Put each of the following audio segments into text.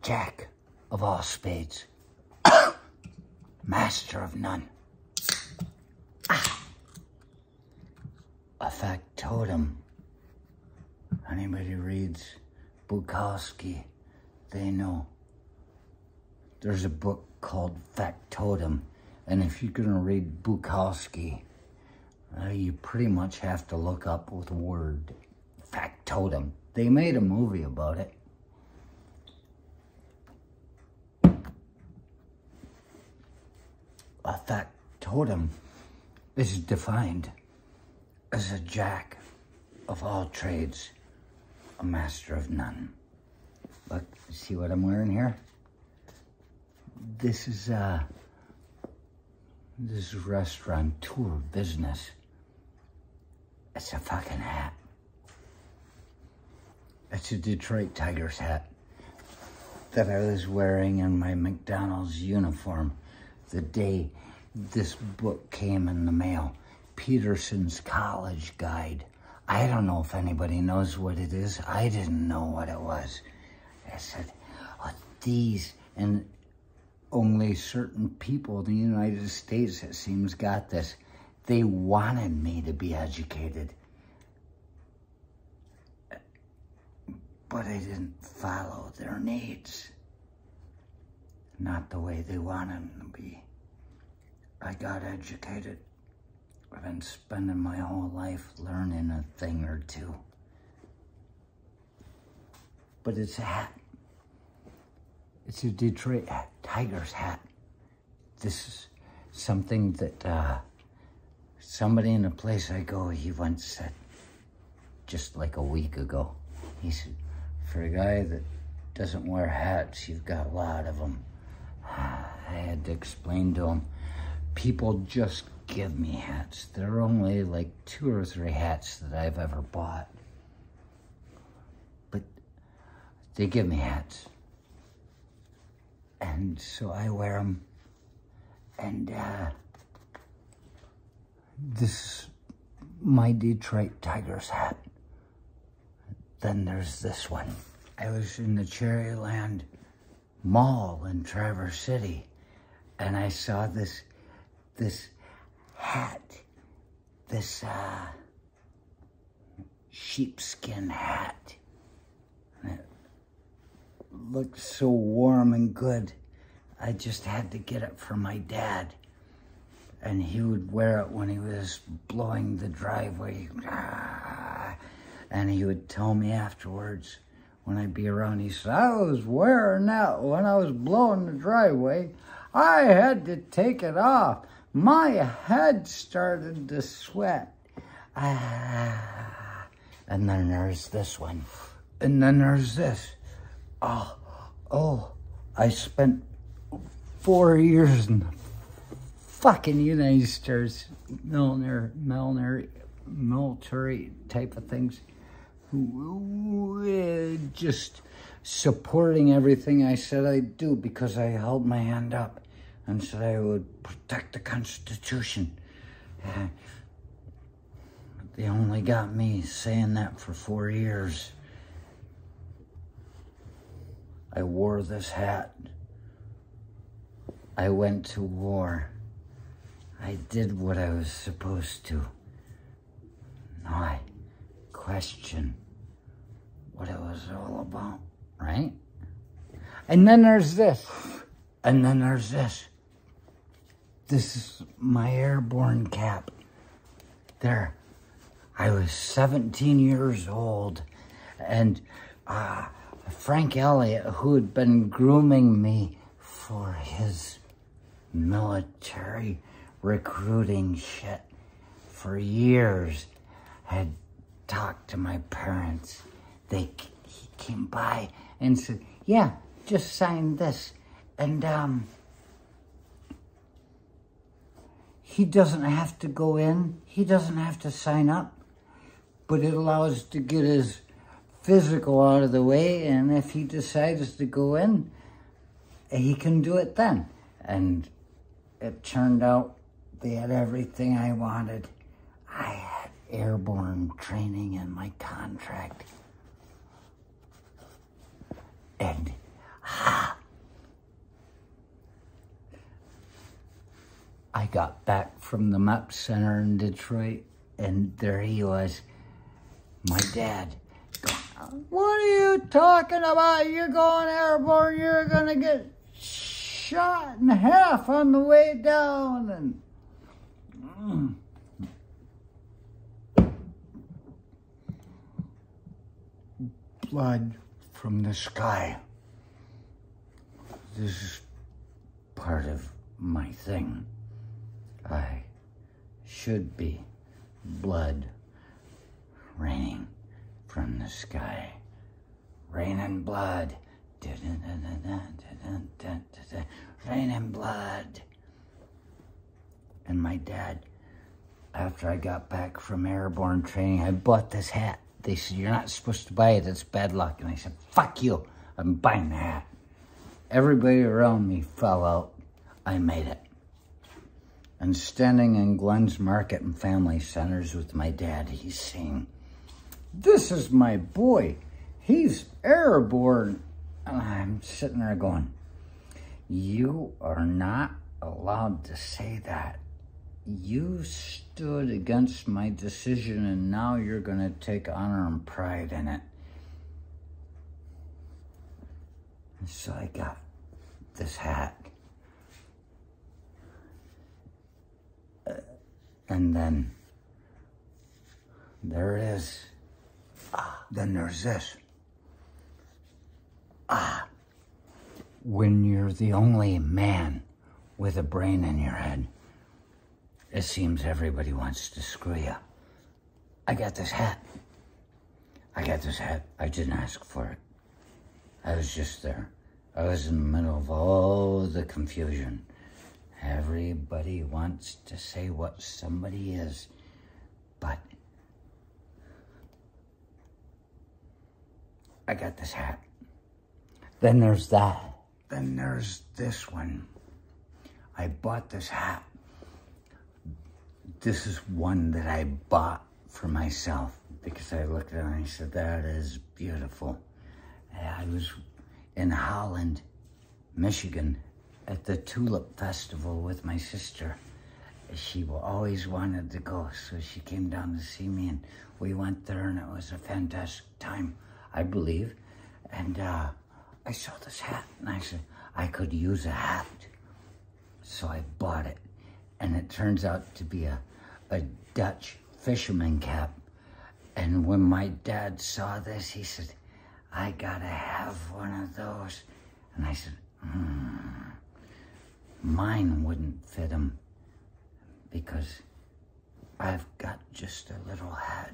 Jack of all spades. Master of none. A factotum. Anybody reads Bukowski, they know. There's a book called Factotum, and if you're gonna read Bukowski, you pretty much have to look up with the word factotum. They made a movie about it. A factotum is defined as a jack of all trades, a master of none. Look, see what I'm wearing here? This is restaurateur business. It's a fucking hat. It's a Detroit Tigers hat that I was wearing in my McDonald's uniform the day this book came in the mail. Peterson's College Guide. I don't know if anybody knows what it is. I didn't know what it was. I said, oh, these, and only certain people in the United States, it seems, got this. They wanted me to be educated, but I didn't follow their needs. Not the way they wanted them to be. I got educated. I've been spending my whole life learning a thing or two. But it's a hat. It's a Detroit Tigers hat. This is something that somebody in the place I go, he once said, just like a week ago. He said, for a guy that doesn't wear hats, you've got a lot of them. I had to explain to him, people just give me hats. There are only like 2 or 3 hats that I've ever bought. But they give me hats. And so I wear them. And this is my Detroit Tigers hat. Then there's this one. I was in the Cherryland Mall in Traverse City, and I saw this hat, this sheepskin hat. And it looked so warm and good. I just had to get it for my dad. And he would wear it when he was blowing the driveway. And he would tell me afterwards, when I'd be around, he said, I was wearing that when I was blowing the driveway. I had to take it off. My head started to sweat. And then there's this one. And then there's this. I spent 4 years in the fucking United States military type of things. Just supporting everything I said I'd do because I held my hand up and said I would protect the Constitution. They only got me saying that for 4 years. I wore this hat. I went to war. I did what I was supposed to. Now I question what it was all about, right? And then there's this. And then there's this. This is my airborne cap. There. I was 17 years old, and Frank Elliott, who had been grooming me for his military recruiting shit for years, had talked to my parents. He came by and said, yeah, just sign this. And he doesn't have to go in. He doesn't have to sign up. But it allows to get his physical out of the way. And if he decides to go in, he can do it then. And it turned out they had everything I wanted. I had airborne training in my contract. And got back from the MEP Center in Detroit, and there he was, my dad. What are you talking about? You're going airborne. You're going to get shot in half on the way down. And blood from the sky. This is part of my thing. I should be blood raining from the sky. Rain and blood. Rain and blood. And my dad, after I got back from airborne training, I bought this hat. They said, you're not supposed to buy it, it's bad luck. And I said, fuck you, I'm buying the hat. Everybody around me fell out. I made it. And standing in Glenn's Market and Family Centers with my dad, he's saying, this is my boy. He's airborne. And I'm sitting there going, you are not allowed to say that. You stood against my decision, and now you're going to take honor and pride in it. And so I got this hat. And then there it is. Then there's this. When you're the only man with a brain in your head, it seems everybody wants to screw you. I got this hat. I got this hat. I didn't ask for it. I was just there. I was in the middle of all the confusion. Everybody wants to say what somebody is, but I got this hat. Then there's that. Then there's this one. I bought this hat. This is one that I bought for myself because I looked at it and I said, that is beautiful. And I was in Holland, Michigan, at the Tulip Festival with my sister. She always wanted to go, so she came down to see me, and we went there, and it was a fantastic time, I believe. And I saw this hat, and I said, I could use a hat. So I bought it, and it turns out to be a Dutch fisherman cap. And when my dad saw this, he said, I gotta have one of those. And I said, mine wouldn't fit him because I've got just a little head.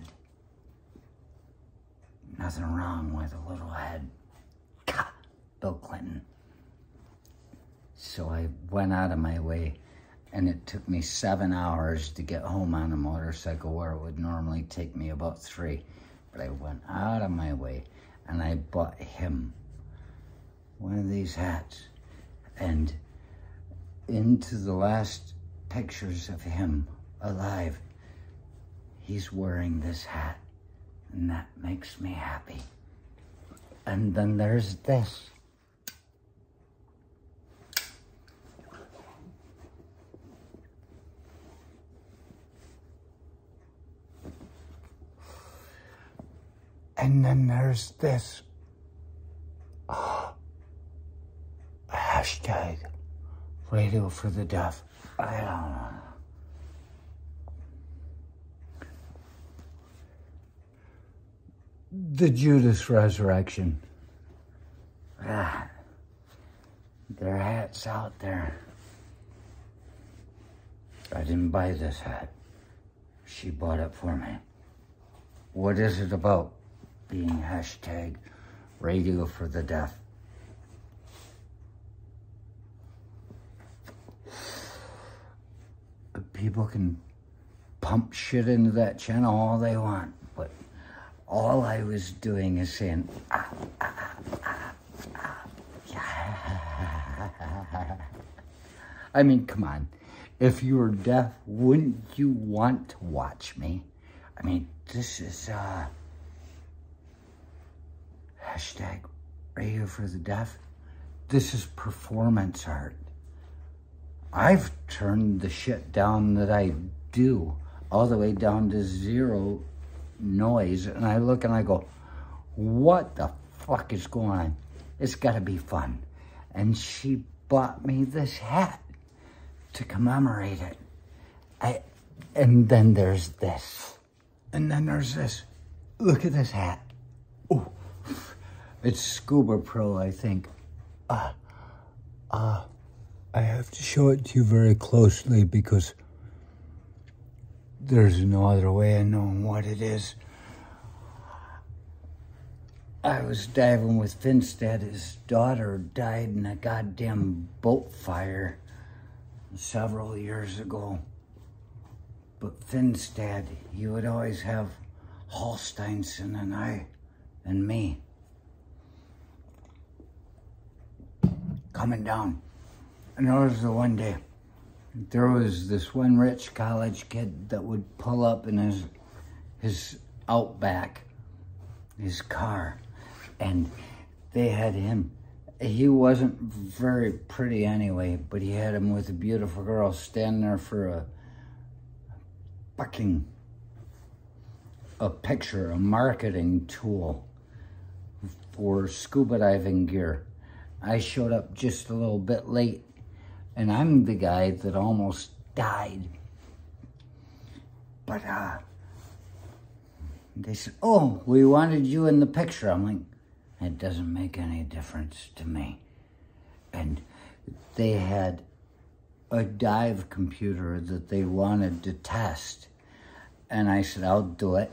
Nothing wrong with a little head. Bill Clinton. So I went out of my way, and it took me 7 hours to get home on a motorcycle where it would normally take me about 3. But I went out of my way, and I bought him one of these hats. And into the last pictures of him alive, he's wearing this hat, and that makes me happy. And then there's this. And then there's this. Hashtag radio for the deaf. I don't know. The Judas resurrection. There are hats out there. I didn't buy this hat. She bought it for me. What is it about being hashtag radio for the deaf? People can pump shit into that channel all they want, but all I was doing is saying, I mean, come on. If you were deaf, wouldn't you want to watch me? I mean, this is, hashtag radio for the deaf. This is performance art. I've turned the shit down that I do all the way down to 0 noise. And I look and I go, what the fuck is going on? It's gotta be fun. And she bought me this hat to commemorate it. And then there's this. And then there's this. Look at this hat. Oh, it's Scuba Pro, I think. I have to show it to you very closely because there's no other way of knowing what it is. I was diving with Finstead. His daughter died in a goddamn boat fire several years ago. But Finstead, he would always have Holsteinson and I and me coming down. And there was the one day, there was this one rich college kid that would pull up in his Outback, his car, and they had him. He wasn't very pretty anyway, but he had him with a beautiful girl standing there for a picture, a marketing tool for scuba diving gear. I showed up just a little bit late, and I'm the guy that almost died. But they said, oh, we wanted you in the picture. I'm like, it doesn't make any difference to me. And they had a dive computer that they wanted to test. And I said, I'll do it.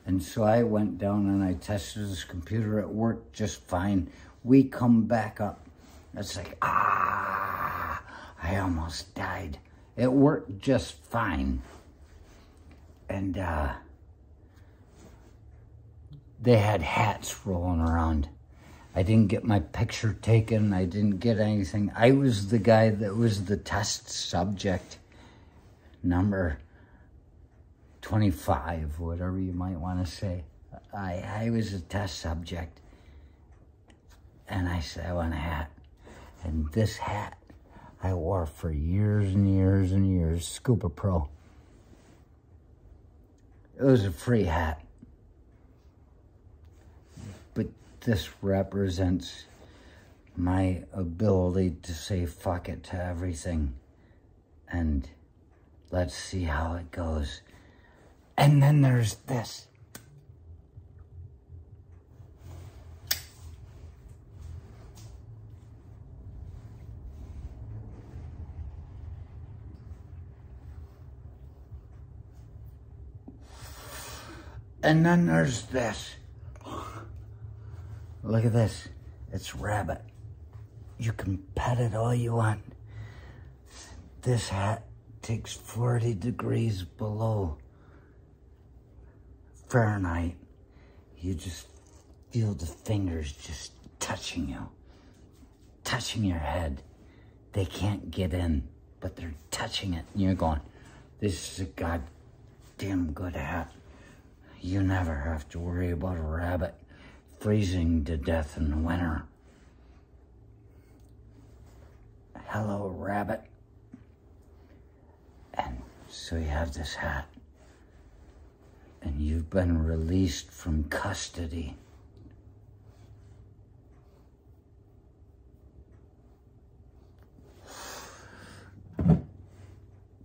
And so I went down and I tested this computer. It worked just fine. We come back up. It's like, I almost died. It worked just fine. And they had hats rolling around. I didn't get my picture taken. I didn't get anything. I was the guy that was the test subject. Number 25, whatever you might want to say. I was a test subject. And I said, I want a hat. And this hat I wore for years and years and years. Scuba Pro. It was a free hat. But this represents my ability to say fuck it to everything. And let's see how it goes. And then there's this. And then there's this. Look at this. It's rabbit. You can pet it all you want. This hat takes 40 degrees below Fahrenheit. You just feel the fingers just touching you, touching your head. They can't get in, but they're touching it. And you're going, this is a goddamn good hat. You never have to worry about a rabbit freezing to death in the winter. Hello, rabbit. And so you have this hat. And you've been released from custody.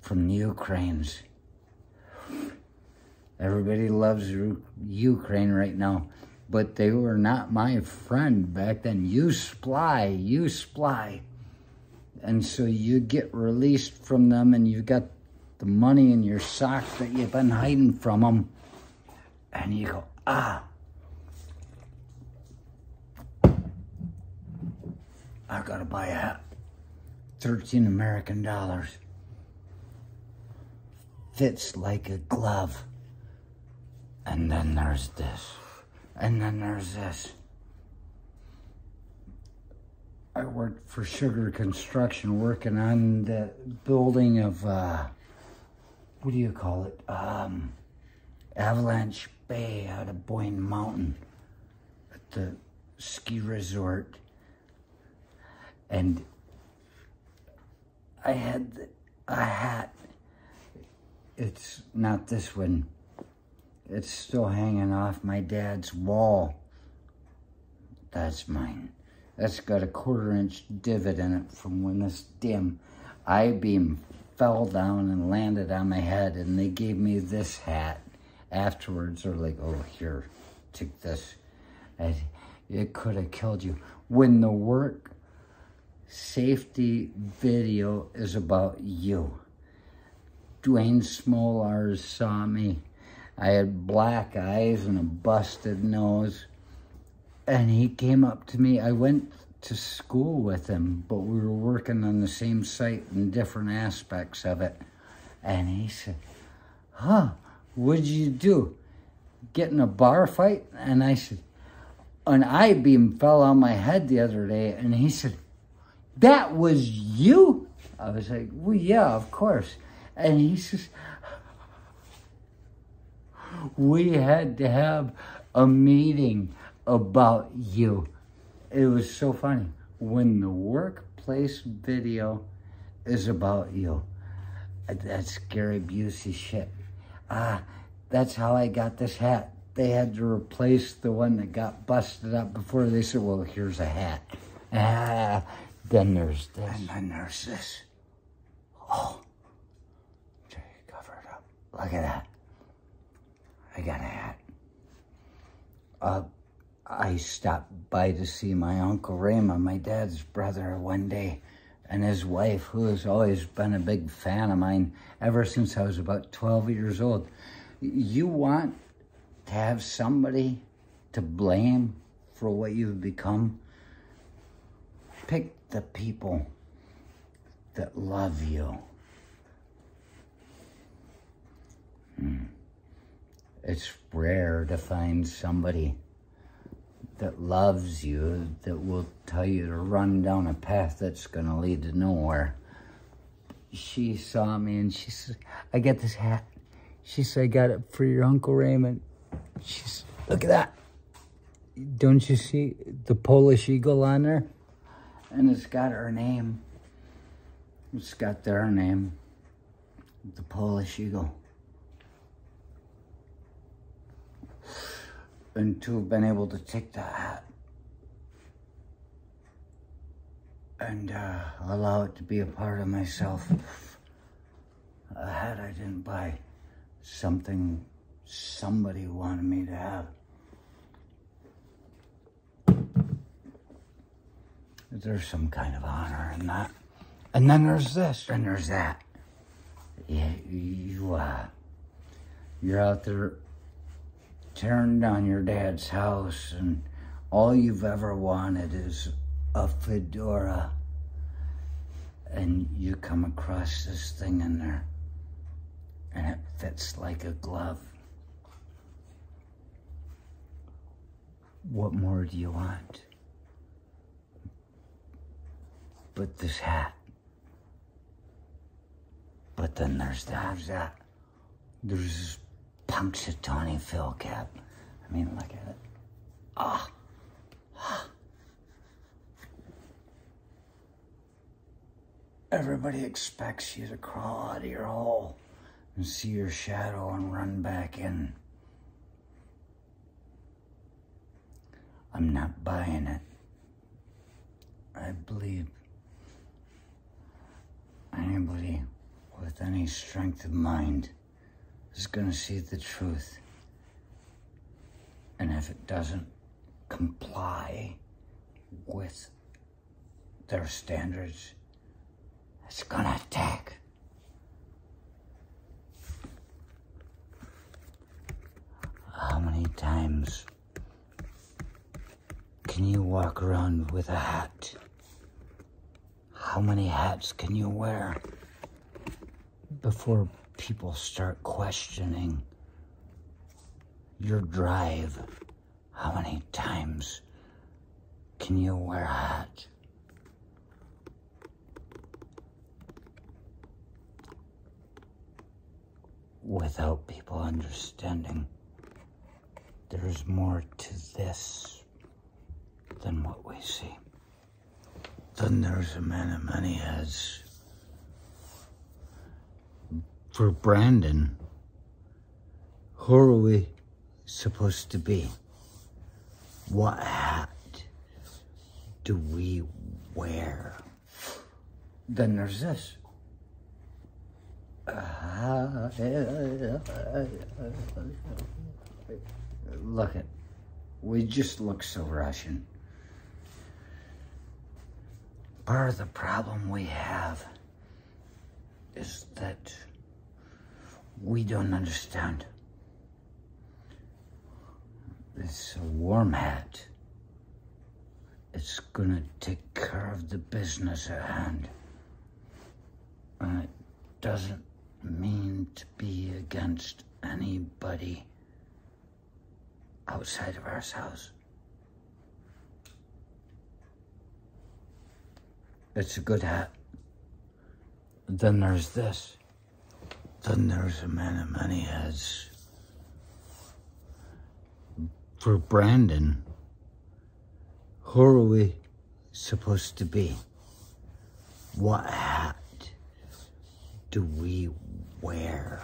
From the Ukrainians. Everybody loves Ukraine right now, but they were not my friend back then. You sply. And so you get released from them and you got the money in your sock that you've been hiding from them. And you go, I've got to buy a hat. 13 American dollars. Fits like a glove. And then there's this. And then there's this. I worked for Sugar Construction, working on the building of, what do you call it? Avalanche Bay out of Boyne Mountain at the ski resort. And I had a hat. It's not this one. It's still hanging off my dad's wall. That's mine. That's got a 1/4-inch divot in it from when this damn I-beam fell down and landed on my head, and they gave me this hat afterwards. They're like, oh, here, take this. And it could have killed you. When the work safety video is about you. Dwayne Smolars saw me. I had black eyes and a busted nose. And he came up to me. I went to school with him, but we were working on the same site in different aspects of it. And he said, huh, what'd you do? Get in a bar fight? And I said, an I-beam fell on my head the other day. And he said, that was you? I was like, well, yeah, of course. And he says, we had to have a meeting about you. It was so funny. When the workplace video is about you. That's Gary Busey shit. That's how I got this hat. They had to replace the one that got busted up before. They said, well, here's a hat. Then there's this. And then there's this. Oh. Cover it up. Look at that. I got a hat. I stopped by to see my Uncle Raymond, my dad's brother, one day, and his wife, who has always been a big fan of mine ever since I was about 12 years old. You want to have somebody to blame for what you've become? Pick the people that love you. It's rare to find somebody that loves you, that will tell you to run down a path that's going to lead to nowhere. She saw me and she said, I got this hat. She said, I got it for your Uncle Raymond. She said, look at that. Don't you see the Polish eagle on there? And it's got her name. It's got their name. The Polish eagle. And to have been able to take that hat and allow it to be a part of myself. A hat I didn't buy. Something somebody wanted me to have. There's some kind of honor in that. And then there's this, and there's that. Yeah, you're out there tearing down your dad's house, and all you've ever wanted is a fedora, and you come across this thing in there, and it fits like a glove. What more do you want? But this hat. But then there's that. There's this Punxsutawney Phil cap. I mean, look at it. Everybody expects you to crawl out of your hole and see your shadow and run back in. I'm not buying it. I believe anybody with any strength of mind is going to see the truth. And if it doesn't comply with their standards, it's going to attack. How many times can you walk around with a hat? How many hats can you wear before people start questioning your drive? How many times can you wear a hat? Without people understanding there's more to this than what we see. Then there's a man of many heads. For Brandon, who are we supposed to be? What hat do we wear? Then there's this. Look it. We just look so Russian. Part of the problem we have is that we don't understand. It's a warm hat. It's gonna take care of the business at hand. And it doesn't mean to be against anybody outside of ourselves. It's a good hat. Then there's this. Then there's a man of many heads. For Brandon, who are we supposed to be? What hat do we wear?